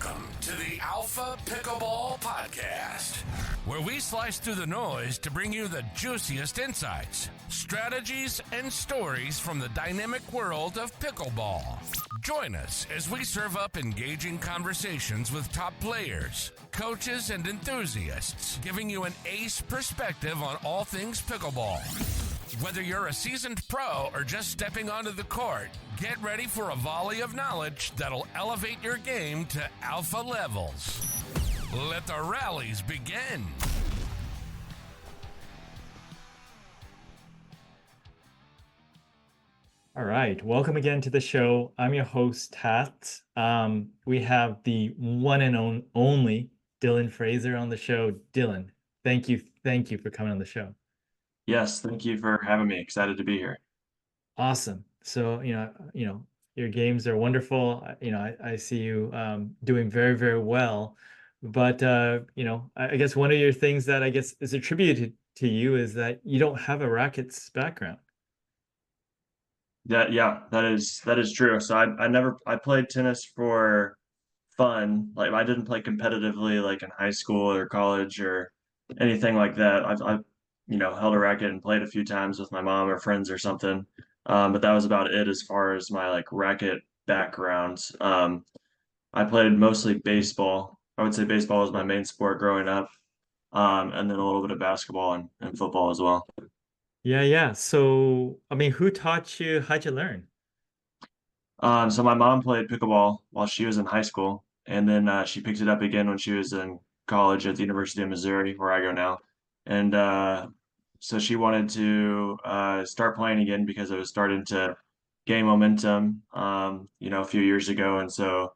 Welcome to the Alpha Pickleball Podcast, where we slice through the noise to bring you the juiciest insights, strategies, and stories from the dynamic world of pickleball. Join us as we serve up engaging conversations with top players, coaches, and enthusiasts, giving you an ace perspective on all things pickleball. Whether you're a seasoned pro or just stepping onto the court, get ready for a volley of knowledge that'll elevate your game to alpha levels. Let the rallies begin. All right, welcome again to the show. I'm your host, Tat. We have the one and only Dylan Frazier on the show. Dylan, thank you for coming on the show. Yes, thank you for having me. Excited to be here. Awesome. So, your games are wonderful. I see you doing very, very well. But, I guess one of your things that I guess is attributed to you is that you don't have a rackets background. Yeah, that is true. So I played tennis for fun. Like I didn't play competitively like in high school or college or anything like that. I've held a racket and played a few times with my mom or friends or something. But that was about it as far as my like racket background. I played mostly baseball. I would say baseball was my main sport growing up. And then a little bit of basketball and football as well. Yeah. So, who taught you? How'd you learn? So my mom played pickleball while she was in high school, and then she picked it up again when she was in college at the University of Missouri, where I go now. And so she wanted to start playing again because it was starting to gain momentum, a few years ago. And so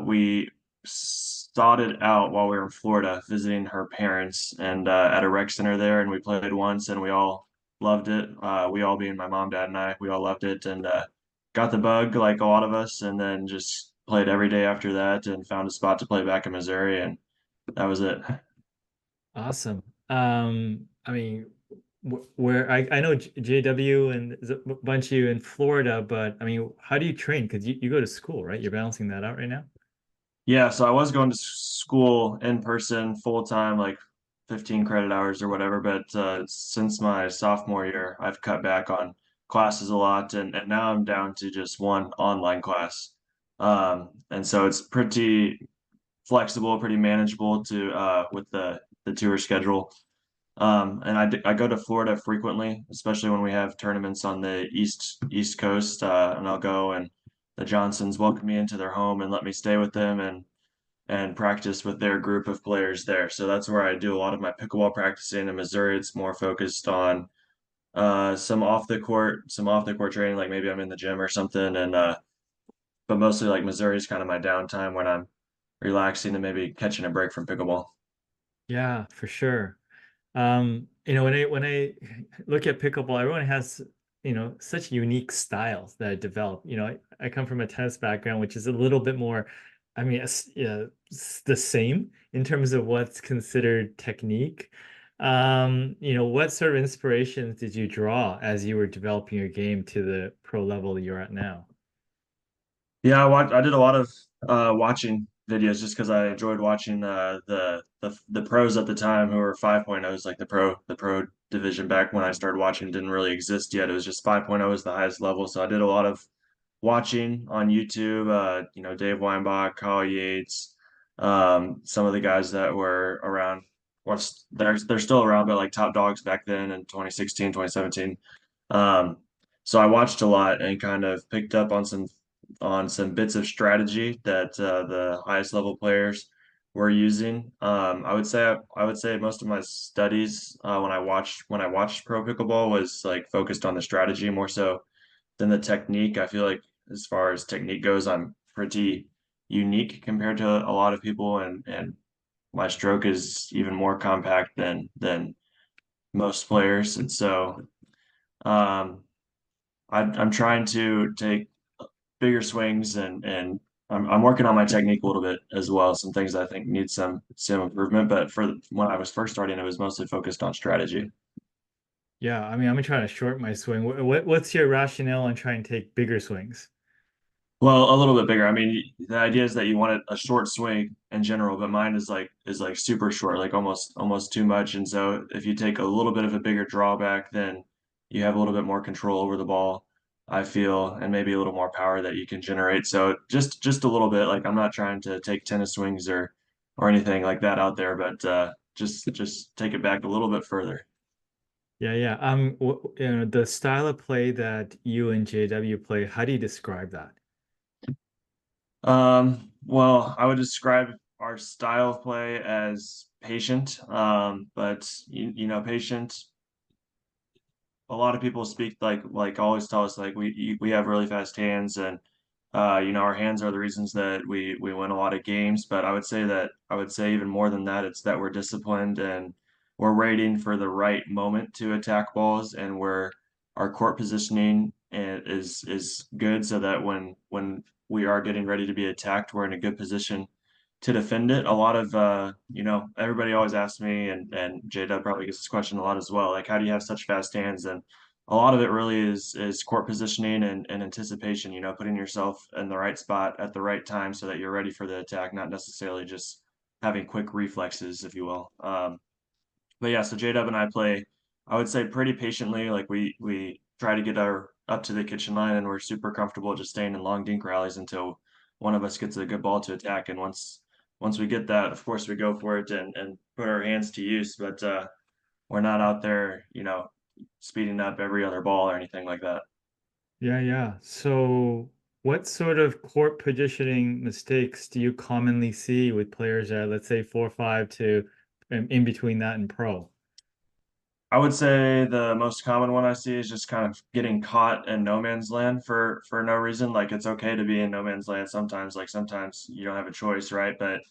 we started out while we were in Florida visiting her parents and at a rec center there, and we played once, and we all loved it. We all being my mom, dad, and I, we all loved it, and got the bug like a lot of us, and then just played every day after that, and found a spot to play back in Missouri, and that was it. Awesome. Where I know JW and there's a bunch of you in Florida, but how do you train? Because you go to school, right? You're balancing that out right now? Yeah, so I was going to school in person full time, like 15 credit hours or whatever, but since my sophomore year, I've cut back on classes a lot, and now I'm down to just one online class. And so it's pretty flexible, pretty manageable to with the tour schedule. And I go to Florida frequently, especially when we have tournaments on the East Coast, and I'll go, and the Johnsons welcome me into their home and let me stay with them and practice with their group of players there. So that's where I do a lot of my pickleball practicing. In Missouri, it's more focused on some off the court training, like maybe I'm in the gym or something, and but mostly like Missouri is kind of my downtime when I'm relaxing and maybe catching a break from pickleball. Yeah, for sure. When I look at pickleball, everyone has, such unique styles that I develop. I come from a tennis background, which is a little bit more, it's the same in terms of what's considered technique. What sort of inspirations did you draw as you were developing your game to the pro level you're at now? Yeah, I did a lot of watching videos just because I enjoyed watching the pros at the time who were 5.0s, like the pro division back when I started watching didn't really exist yet. It was just 5.0 is the highest level. So I did a lot of watching on YouTube. Dave Weinbach, Kyle Yates, some of the guys that were around. They're still around, but like top dogs back then in 2016, 2017. So I watched a lot and kind of picked up on some bits of strategy that the highest level players were using. I would say most of my studies when I watched pro pickleball was like focused on the strategy more so than the technique. I feel like as far as technique goes, I'm pretty unique compared to a lot of people, and my stroke is even more compact than most players, and so um, I'm trying to take bigger swings and I'm working on my technique a little bit as well. Some things I think need some improvement, but for when I was first starting, it was mostly focused on strategy. Yeah, I'm gonna try to shorten my swing. What's your rationale on trying to take bigger swings? Well, a little bit bigger. I mean, the idea is that you want a short swing in general, but mine is like super short, like almost too much. And so if you take a little bit of a bigger drawback, then you have a little bit more control over the ball, I feel, and maybe a little more power that you can generate. So just a little bit. Like I'm not trying to take tennis swings or anything like that out there, but just take it back a little bit further. Yeah, yeah. The style of play that you and JW play, how do you describe that? Well, I would describe our style of play as patient, but you know, patient. A lot of people speak like always tell us like we have really fast hands, and you know, our hands are the reasons that we win a lot of games. But I would say even more than that, it's that we're disciplined and we're waiting for the right moment to attack balls, and our court positioning is good so that when we are getting ready to be attacked, we're in a good position to defend it. A lot of you know, everybody always asks me, and J-Dub probably gets this question a lot as well, like how do you have such fast hands? And a lot of it really is court positioning and anticipation, you know, putting yourself in the right spot at the right time so that you're ready for the attack, not necessarily just having quick reflexes, if you will. But yeah, so J-Dub and I play, I would say pretty patiently. Like we try to get our up to the kitchen line, and we're super comfortable just staying in long dink rallies until one of us gets a good ball to attack. And once we get that, of course we go for it and put our hands to use. But we're not out there, you know, speeding up every other ball or anything like that. Yeah, yeah. So what sort of court positioning mistakes do you commonly see with players at, let's say, 4-5 to in between that and pro? I would say the most common one I see is just kind of getting caught in no man's land for no reason. Like it's okay to be in no man's land sometimes. Like sometimes you don't have a choice, right? But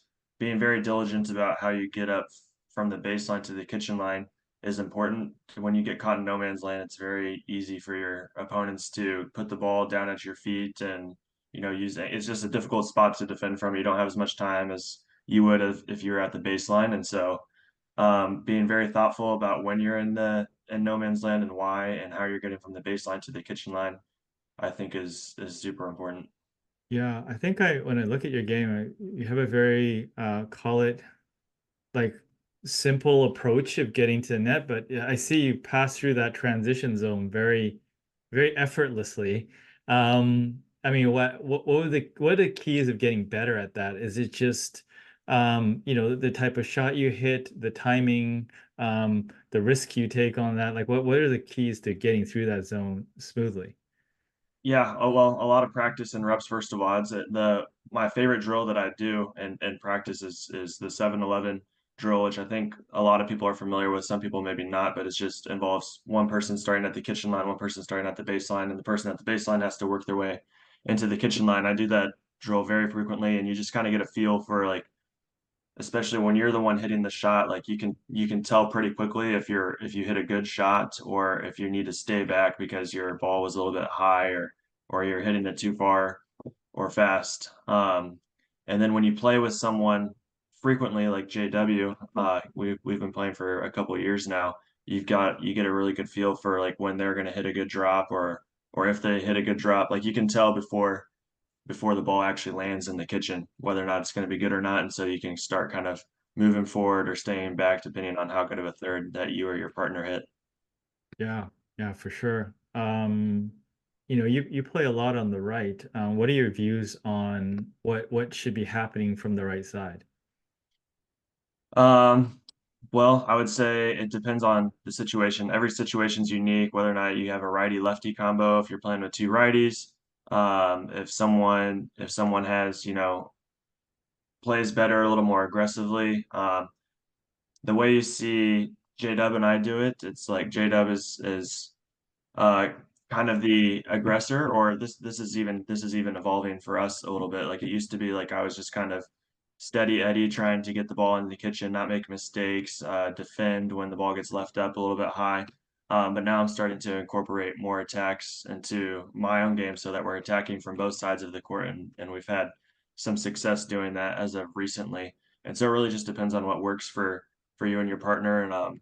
being very diligent about how you get up from the baseline to the kitchen line is important. When you get caught in no man's land, it's very easy for your opponents to put the ball down at your feet and you know use it. It's just a difficult spot to defend from. You don't have as much time as you would if you were at the baseline, and so being very thoughtful about when you're in no man's land and why and how you're getting from the baseline to the kitchen line, I think is super important. Yeah, I think when I look at your game, you have a very call it like simple approach of getting to the net, but yeah, I see you pass through that transition zone very, very effortlessly. I mean, what are the keys of getting better at that? Is it just you know, the type of shot you hit, the timing, the risk you take on that? Like what are the keys to getting through that zone smoothly? Yeah, oh well, a lot of practice and reps first of all. I'd say the my favorite drill that I do and practice is the 7-11 drill, which I think a lot of people are familiar with. Some people maybe not, but it just involves one person starting at the kitchen line, one person starting at the baseline, and the person at the baseline has to work their way into the kitchen line. I do that drill very frequently, and you just kind of get a feel for like especially when you're the one hitting the shot, like you can tell pretty quickly if you hit a good shot or if you need to stay back because your ball was a little bit high or you're hitting it too far or fast. And then when you play with someone frequently like JW, we've been playing for a couple of years now. You get a really good feel for like when they're going to hit a good drop or if they hit a good drop. Like you can tell before the ball actually lands in the kitchen, whether or not it's going to be good or not. And so you can start kind of moving forward or staying back depending on how good of a third that you or your partner hit. Yeah, yeah, for sure. You know, you play a lot on the right. What are your views on what should be happening from the right side? Um, well, I would say it depends on the situation. Every situation's unique, whether or not you have a righty lefty combo, if you're playing with two righties, if someone has, you know, plays better a little more aggressively. The way you see J Dub and I do it, it's like J Dub is uh, kind of the aggressor, or this is even evolving for us a little bit. Like it used to be like I was just kind of steady Eddie trying to get the ball in the kitchen, not make mistakes, defend when the ball gets left up a little bit high. But now I'm starting to incorporate more attacks into my own game so that we're attacking from both sides of the court, and we've had some success doing that as of recently. And so it really just depends on what works for you and your partner. And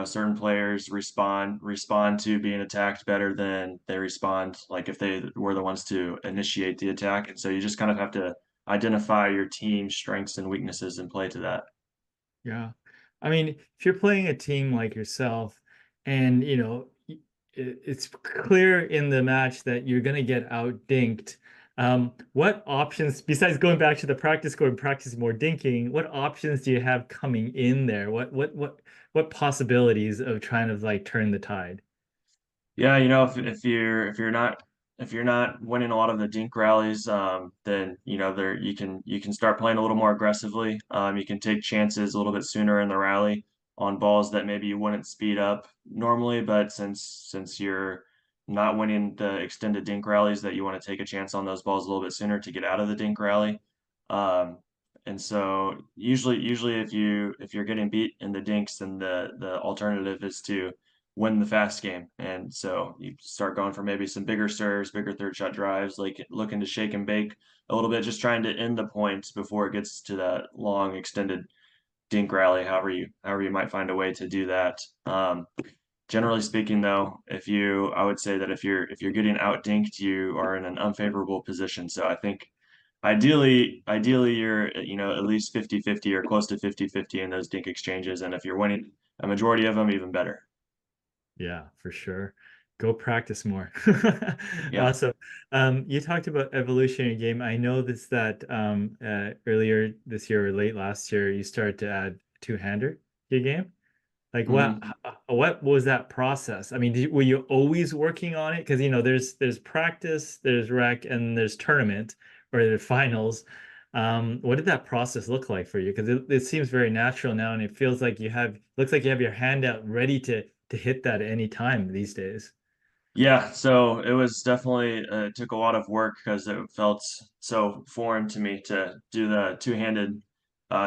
certain players respond to being attacked better than they respond like if they were the ones to initiate the attack. And so you just kind of have to identify your team's strengths and weaknesses and play to that. Yeah. I mean, if you're playing a team like yourself and, it's clear in the match that you're going to get out dinked, what options, besides going back to the practice court and practice more dinking, what options do you have coming in there? What possibilities of trying to like turn the tide? Yeah, if you're not winning a lot of the dink rallies, then there you can start playing a little more aggressively. You can take chances a little bit sooner in the rally on balls that maybe you wouldn't speed up normally, but since you're not winning the extended dink rallies, that you want to take a chance on those balls a little bit sooner to get out of the dink rally. Um, and so usually if you're getting beat in the dinks, then the alternative is to win the fast game. And so you start going for maybe some bigger serves, bigger third shot drives, like looking to shake and bake a little bit, just trying to end the points before it gets to that long extended dink rally, however you might find a way to do that. Generally speaking though, I would say that if you're getting out dinked, you are in an unfavorable position. So I think ideally you're at least 50-50 or close to 50-50 in those dink exchanges. And if you're winning a majority of them, even better. Yeah, for sure. Go practice more. Yeah. Awesome. You talked about evolution in your game. I know this that earlier this year or late last year, you started to add two-hander to your game. Like Mhm. what was that process? I mean, were you always working on it? Because there's practice, there's rec, and there's tournament or the finals. What did that process look like for you? Because it seems very natural now, and it feels like looks like you have your hand out ready to hit that at any time these days. Yeah, so it was definitely it took a lot of work because it felt so foreign to me to do the two-handed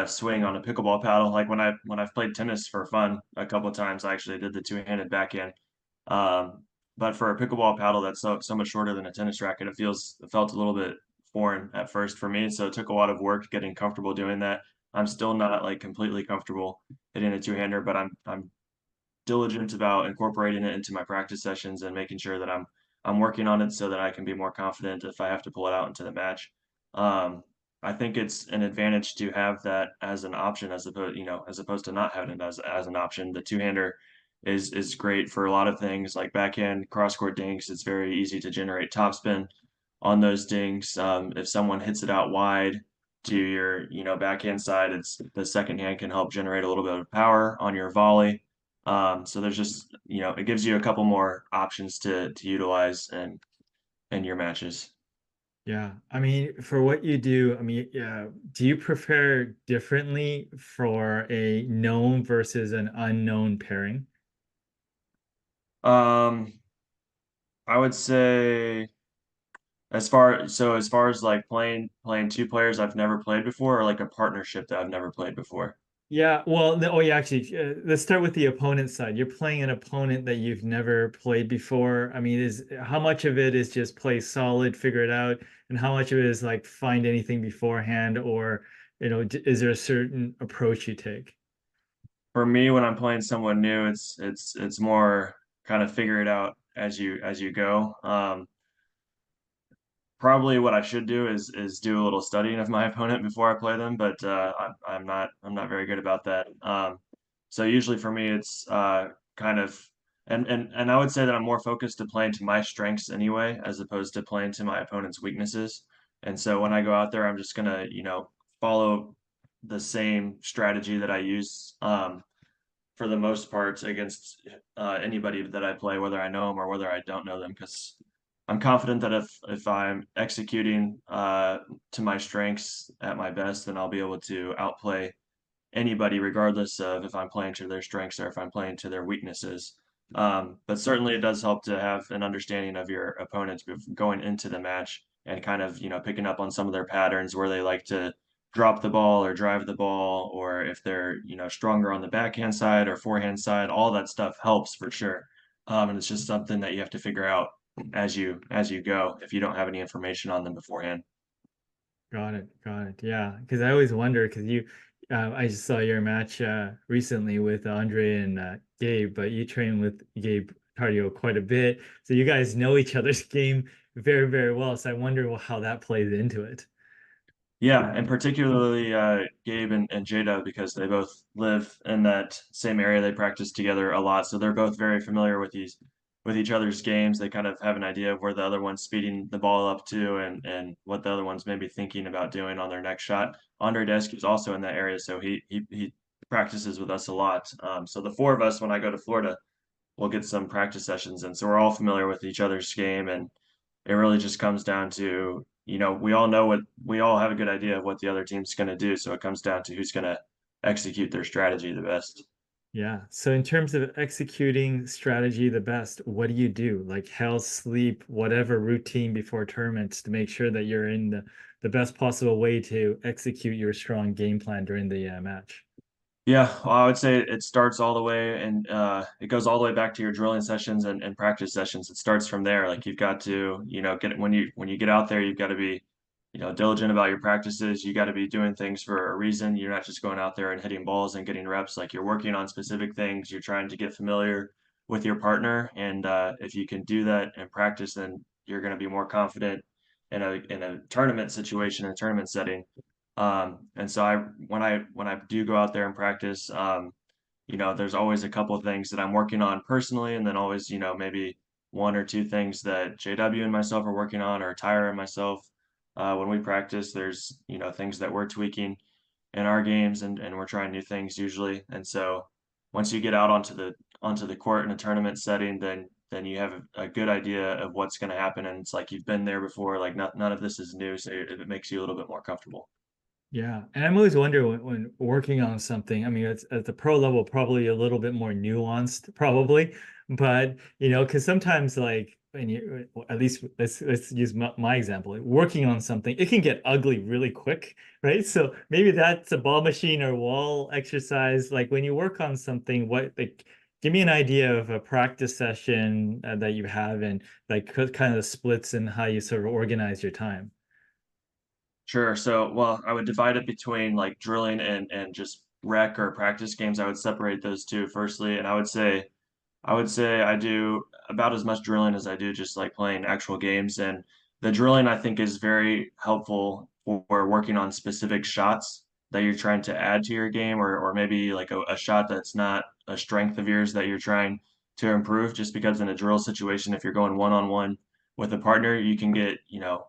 swing on a pickleball paddle. Like when I've played tennis for fun a couple of times, I actually did the two-handed backhand. Um, but for a pickleball paddle that's so much shorter than a tennis racket, it felt a little bit foreign at first for me. So it took a lot of work getting comfortable doing that. I'm still not like completely comfortable hitting a two-hander, but I'm diligent about incorporating it into my practice sessions and making sure that I'm working on it so that I can be more confident if I have to pull it out into the match. Um, I think it's an advantage to have that as an option as opposed to not having it as an option. The two-hander is great for a lot of things like backhand cross-court dinks. It's very easy to generate topspin on those dinks. If someone hits it out wide to your backhand side, it's the second hand can help generate a little bit of power on your volley. So there's just, it gives you a couple more options to utilize in your matches. Yeah, I mean, for what you do, I mean, yeah, do you prefer differently for a known versus an unknown pairing? Um, I would say as far as like playing two players I've never played before, or like a partnership that I've never played before. Yeah, well, oh yeah, actually, let's start with the opponent side. You're playing an opponent that you've never played before. I mean, is how much of it is just play solid, figure it out, and how much of it is like find anything beforehand, or is there a certain approach you take? For me, when I'm playing someone new, it's more kind of figure it out as you go. Probably what I should do is do a little studying of my opponent before I play them, but I'm not very good about that. So usually for me, it's kind of and I would say that I'm more focused to playing to my strengths anyway, as opposed to playing to my opponent's weaknesses. And so when I go out there, I'm just gonna follow the same strategy that I use for the most part against anybody that I play, whether I know them or whether I don't know them, because I'm confident that if I'm executing to my strengths at my best, then I'll be able to outplay anybody, regardless of if I'm playing to their strengths or if I'm playing to their weaknesses. But certainly, it does help to have an understanding of your opponents going into the match and kind of picking up on some of their patterns where they like to drop the ball or drive the ball, or if they're stronger on the backhand side or forehand side. All that stuff helps for sure. And it's just something that you have to figure out as you go if you don't have any information on them beforehand. Got it. Got it. Yeah, because I always wonder because I just saw your match recently with Andre and Gabe, but you train with Gabe cardio quite a bit. So you guys know each other's game very, very well. So I wonder how that plays into it. Yeah, and particularly Gabe and Jada because they both live in that same area. They practice together a lot, so they're both very familiar with each other's games. They kind of have an idea of where the other one's speeding the ball up to and what the other one's maybe thinking about doing on their next shot. Andre Desk is also in that area, so he practices with us a lot. So the four of us, when I go to Florida, we'll get some practice sessions, and so we're all familiar with each other's game, and it really just comes down to, we all have a good idea of what the other team's going to do. So it comes down to who's going to execute their strategy the best. Yeah. So in terms of executing strategy the best, what do you do? Like health, sleep, whatever routine before tournaments to make sure that you're in the best possible way to execute your strong game plan during the match. Yeah, well, I would say it starts all the way and it goes all the way back to your drilling sessions and practice sessions. It starts from there. Like you've got to, get when you get out there, you've got to be, diligent about your practices. You got to be doing things for a reason. You're not just going out there and hitting balls and getting reps. Like you're working on specific things. You're trying to get familiar with your partner, and if you can do that and practice, then you're going to be more confident in a tournament situation, a tournament setting. And so when I do go out there and practice, there's always a couple of things that I'm working on personally, and then always, maybe one or two things that JW and myself are working on, or Tyra and myself. When we practice, there's, things that we're tweaking in our games, and we're trying new things usually. And so once you get out onto the court in a tournament setting, then you have a good idea of what's going to happen, and it's like you've been there before. Like none of this is new, so it makes you a little bit more comfortable. Yeah, and I'm always wondering when working on something. I mean, it's at the pro level, probably a little bit more nuanced, probably, but because sometimes like when you, at least let's use my example, like, working on something, it can get ugly really quick, right? So maybe that's a ball machine or wall exercise. Like when you work on something, what like give me an idea of a practice session that you have and like kind of the splits and how you sort of organize your time. Sure. So, well, I would divide it between like drilling and just rec or practice games. I would separate those two firstly, and I would say I do about as much drilling as I do just like playing actual games. And the drilling I think is very helpful for working on specific shots that you're trying to add to your game, or maybe like a shot that's not a strength of yours that you're trying to improve. Just because in a drill situation, if you're going one on one with a partner, you can get,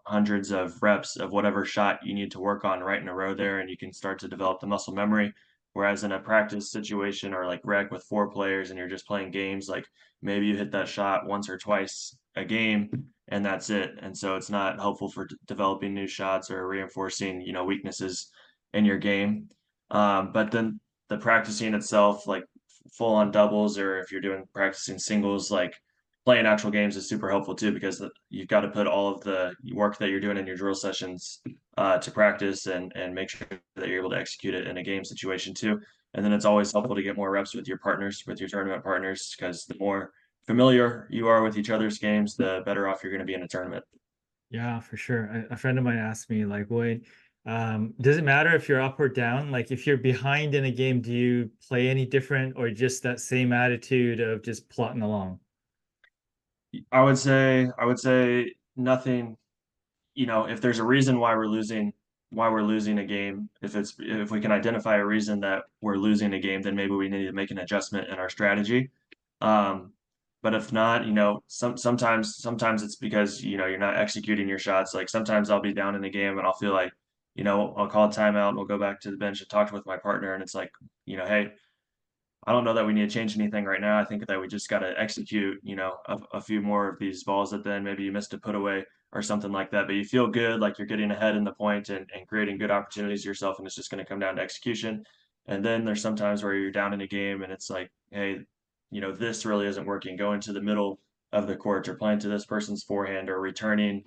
hundreds of reps of whatever shot you need to work on right in a row there, and you can start to develop the muscle memory. Whereas in a practice situation or like rec with four players and you're just playing games, like maybe you hit that shot once or twice a game and that's it. And so it's not helpful for developing new shots or reinforcing, weaknesses in your game. But then the practicing itself, like full on doubles, or if you're doing practicing singles, like playing actual games is super helpful too, because you've got to put all of the work that you're doing in your drill sessions to practice and make sure that you're able to execute it in a game situation too. And then it's always helpful to get more reps with your partners, with your tournament partners, because the more familiar you are with each other's games, the better off you're going to be in a tournament. Yeah, for sure. A friend of mine asked me, like, wait, does it matter if you're up or down? Like, if you're behind in a game, do you play any different or just that same attitude of just plotting along? I would say nothing, if there's a reason why we're losing a game, if we can identify a reason that we're losing a game, then maybe we need to make an adjustment in our strategy. Um, but if not, sometimes it's because, you're not executing your shots. Like sometimes I'll be down in the game and I'll feel like, I'll call a timeout and we'll go back to the bench and talk with my partner. And it's like, hey, I don't know that we need to change anything right now. I think that we just got to execute, a few more of these balls that then maybe you missed a put away or something like that. But you feel good, like you're getting ahead in the point and creating good opportunities yourself. And it's just going to come down to execution. And then there's sometimes where you're down in a game and it's like, hey, this really isn't working. Going to the middle of the court or playing to this person's forehand or returning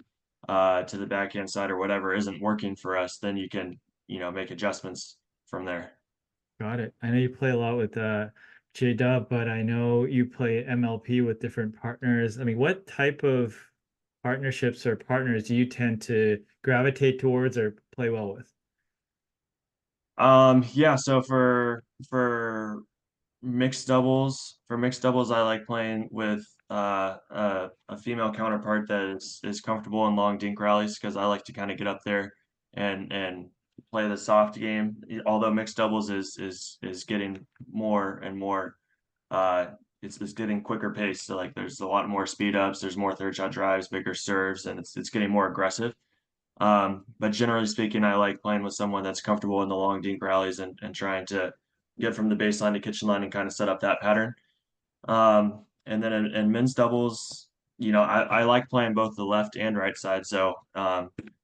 to the backhand side or whatever isn't working for us. Then you can, make adjustments from there. Got it. I know you play a lot with J-Dub, but I know you play MLP with different partners. I mean, what type of partnerships or partners do you tend to gravitate towards or play well with? Yeah, so for mixed doubles, I like playing with a female counterpart that is comfortable in long dink rallies because I like to kind of get up there and play the soft game. Although mixed doubles is getting more and more uh it's getting quicker pace. So like there's a lot more speed ups, there's more third shot drives, bigger serves, and it's getting more aggressive. But generally speaking, I like playing with someone that's comfortable in the long dink rallies and trying to get from the baseline to kitchen line and kind of set up that pattern. And then in men's doubles, I like playing both the left and right side. So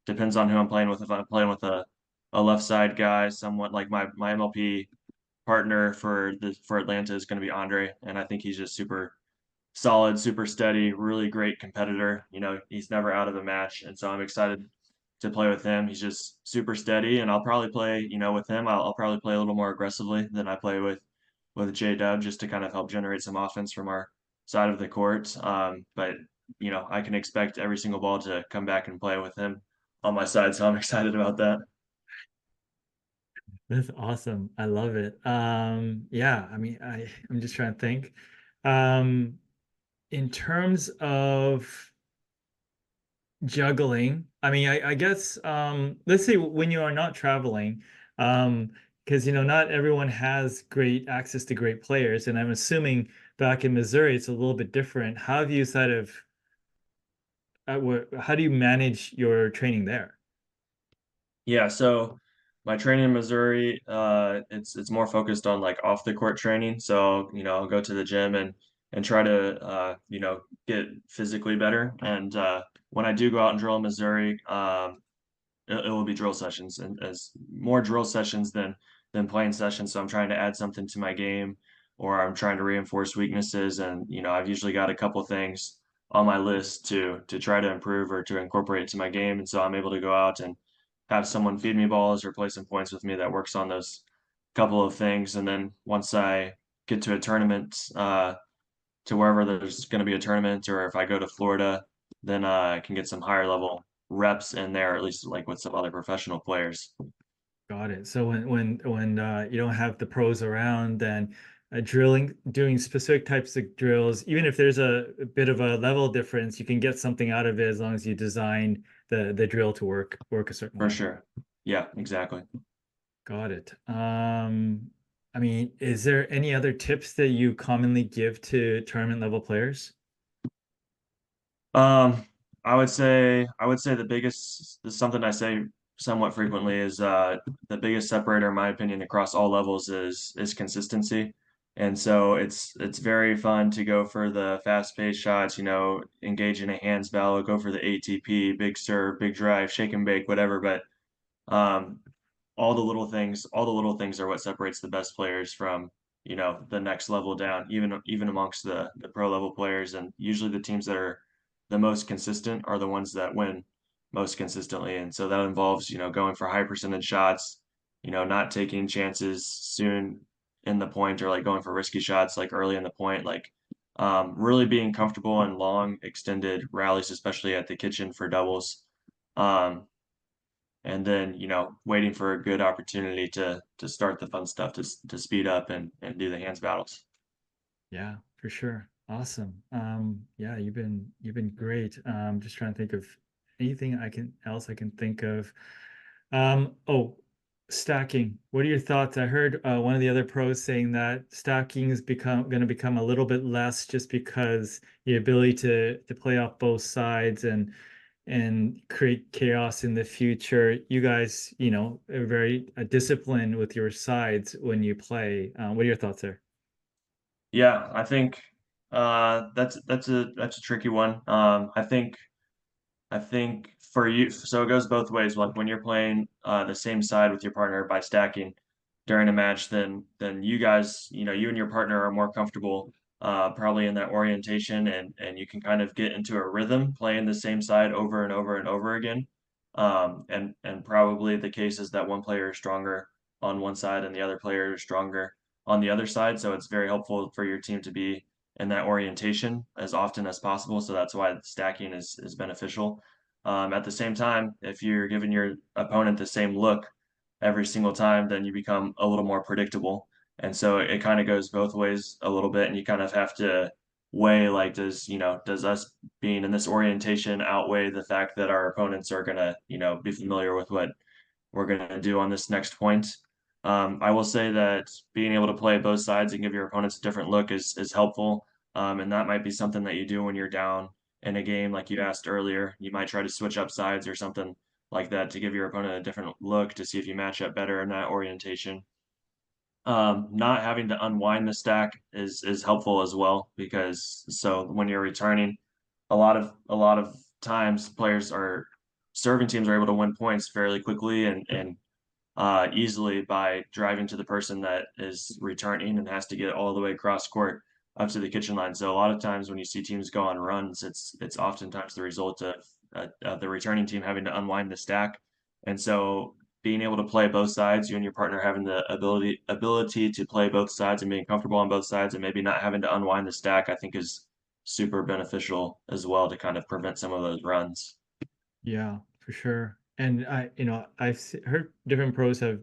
depends on who I'm playing with. If I'm playing with a left side guy, somewhat like my MLP partner for Atlanta is going to be Andre, and I think he's just super solid, super steady, really great competitor. He's never out of a match, and so I'm excited to play with him. He's just super steady, and I'll probably play, with him. I'll probably play a little more aggressively than I play with J Dub, just to kind of help generate some offense from our side of the court. But I can expect every single ball to come back and play with him on my side, so I'm excited about that. That's awesome. I love it. Yeah, I mean, I'm just trying to think. Um, in terms of juggling, I mean, I guess let's say when you are not traveling, because not everyone has great access to great players, and I'm assuming back in Missouri it's a little bit different. How have you sort of how do you manage your training there? Yeah, so my training in Missouri, it's more focused on like off the court training. So, I'll go to the gym and try to get physically better. And when I do go out and drill in Missouri, it will be drill sessions and as more drill sessions than playing sessions. So I'm trying to add something to my game, or I'm trying to reinforce weaknesses. And I've usually got a couple things on my list to try to improve or to incorporate to my game. And so I'm able to go out and have someone feed me balls or play some points with me that works on those couple of things. And then once I get to a tournament, to wherever there's going to be a tournament, or if I go to Florida, then I can get some higher level reps in there, at least like with some other professional players. Got it. So when you don't have the pros around, then doing specific types of drills, even if there's a bit of a level difference, you can get something out of it as long as you design the drill to work a certain For way. sure. Yeah, exactly. Got it. I mean, is there any other tips that you commonly give to tournament level players? Um, I would say the biggest is something I say somewhat frequently is the biggest separator, in my opinion, across all levels is consistency. And so it's very fun to go for the fast-paced shots, engage in a hands battle, go for the ATP, big serve, big drive, shake and bake, whatever. But um, all the little things are what separates the best players from, the next level down, even amongst the pro level players. And usually the teams that are the most consistent are the ones that win most consistently. And so that involves, going for high percentage shots, not taking chances soon in the point, or like going for risky shots like early in the point, like really being comfortable in long extended rallies, especially at the kitchen for doubles. Um, and then waiting for a good opportunity to start the fun stuff, to speed up and do the hands battles. Yeah, for sure. Awesome. Yeah, you've been great. Just trying to think of anything I can think of. Oh, stacking. What are your thoughts? I heard one of the other pros saying that stacking is going to become a little bit less just because the ability to play off both sides and create chaos in the future. You guys, are very disciplined with your sides when you play. What are your thoughts there? Yeah, I think that's a tricky one. I think for you, so it goes both ways. Like when you're playing the same side with your partner by stacking during a match, then you guys, you and your partner are more comfortable probably in that orientation, and you can kind of get into a rhythm playing the same side over and over and over again. And probably the case is that one player is stronger on one side and the other player is stronger on the other side. So it's very helpful for your team to be in that orientation as often as possible. So that's why stacking is beneficial. At the same time, if you're giving your opponent the same look every single time, then you become a little more predictable. And so it kind of goes both ways a little bit, and you kind of have to weigh, like, does us being in this orientation outweigh the fact that our opponents are gonna, be familiar with what we're gonna do on this next point. I will say that being able to play both sides and give your opponents a different look is helpful. And that might be something that you do when you're down in a game, like you asked earlier. You might try to switch up sides or something like that to give your opponent a different look to see if you match up better in that orientation. Not having to unwind the stack is helpful as well, because so when you're returning, a lot of times serving teams are able to win points fairly quickly and easily by driving to the person that is returning and has to get all the way across court up to the kitchen line. So a lot of times when you see teams go on runs, it's oftentimes the result of the returning team having to unwind the stack. And so being able to play both sides, you and your partner having the ability to play both sides and being comfortable on both sides and maybe not having to unwind the stack, I think is super beneficial as well to kind of prevent some of those runs. Yeah, for sure. And I've heard different pros have,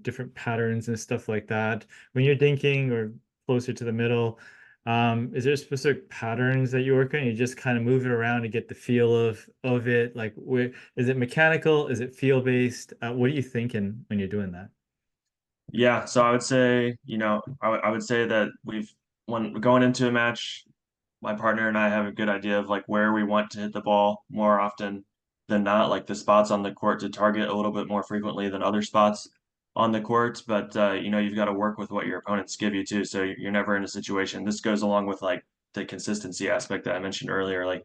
different patterns and stuff like that. When you're dinking or closer to the middle, is there specific patterns that you work on? You just kind of move it around to get the feel of it. Like, is it mechanical? Is it feel based? What are you thinking when you're doing that? Yeah, so I would say, I would say that when going into a match, my partner and I have a good idea of like where we want to hit the ball more often than not, like the spots on the court to target a little bit more frequently than other spots on the court. But you've got to work with what your opponents give you too. So you're never in a situation. This goes along with like the consistency aspect that I mentioned earlier. Like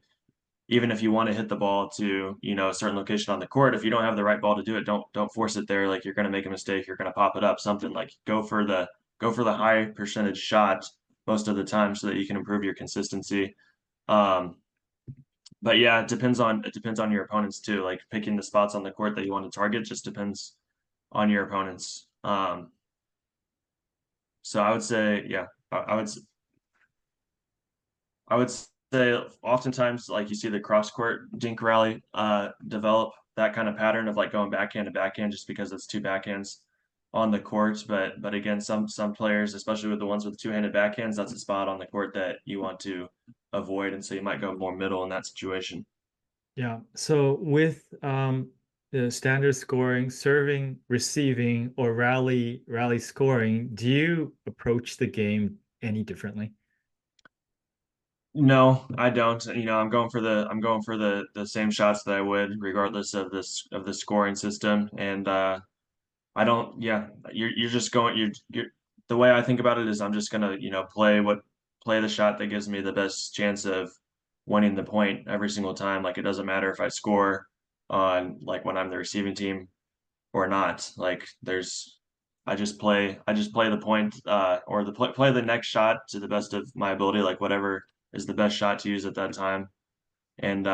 even if you want to hit the ball to, a certain location on the court, if you don't have the right ball to do it, don't force it there. Like you're going to make a mistake, you're going to pop it up, something like go for the high percentage shot most of the time so that you can improve your consistency. Um, but yeah, it depends on your opponents too. Like picking the spots on the court that you want to target just depends on your opponents. So I would say, yeah, I would say oftentimes like you see the cross court dink rally develop that kind of pattern of like going backhand to backhand just because it's two backhands on the court. But again, some players, especially with the ones with two-handed backhands, that's a spot on the court that you want to avoid, and so you might go more middle in that situation. Yeah. So with the standard scoring, serving, receiving, or rally scoring, do you approach the game any differently? No, I don't. I'm going for the same shots that I would regardless of the scoring system. And I don't, yeah, you're just going, you're the way I think about it is I'm just gonna, play the shot that gives me the best chance of winning the point every single time. Like it doesn't matter if I score on like when I'm the receiving team or not. Like I just play the point or play the next shot to the best of my ability, like whatever is the best shot to use at that time. And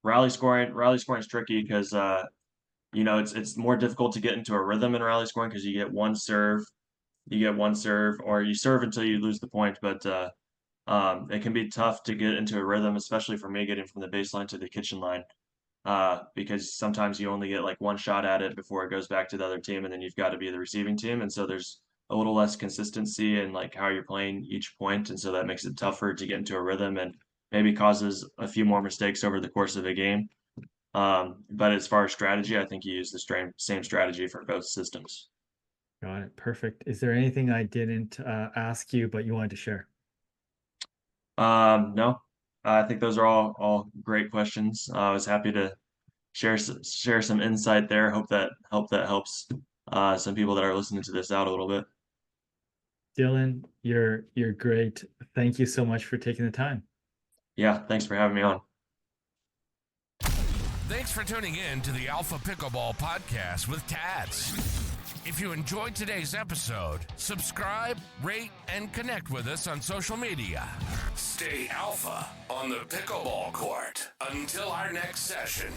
rally scoring is tricky because it's more difficult to get into a rhythm in rally scoring because you get one serve, or you serve until you lose the point. But it can be tough to get into a rhythm, especially for me getting from the baseline to the kitchen line, because sometimes you only get like one shot at it before it goes back to the other team, and then you've got to be the receiving team, and so there's a little less consistency in like how you're playing each point, and so that makes it tougher to get into a rhythm and maybe causes a few more mistakes over the course of a game. But as far as strategy, I think you use the same strategy for both systems. Got it. Perfect. Is there anything I didn't ask you, but you wanted to share? No, I think those are all great questions. I was happy to share some insight there. Hope that helps some people that are listening to this out a little bit. Dylan, you're great. Thank you so much for taking the time. Yeah, thanks for having me on. Thanks for tuning in to the Alpha Pickleball Podcast with Tats. If you enjoyed today's episode, subscribe, rate, and connect with us on social media. Stay alpha on the pickleball court. Until our next session.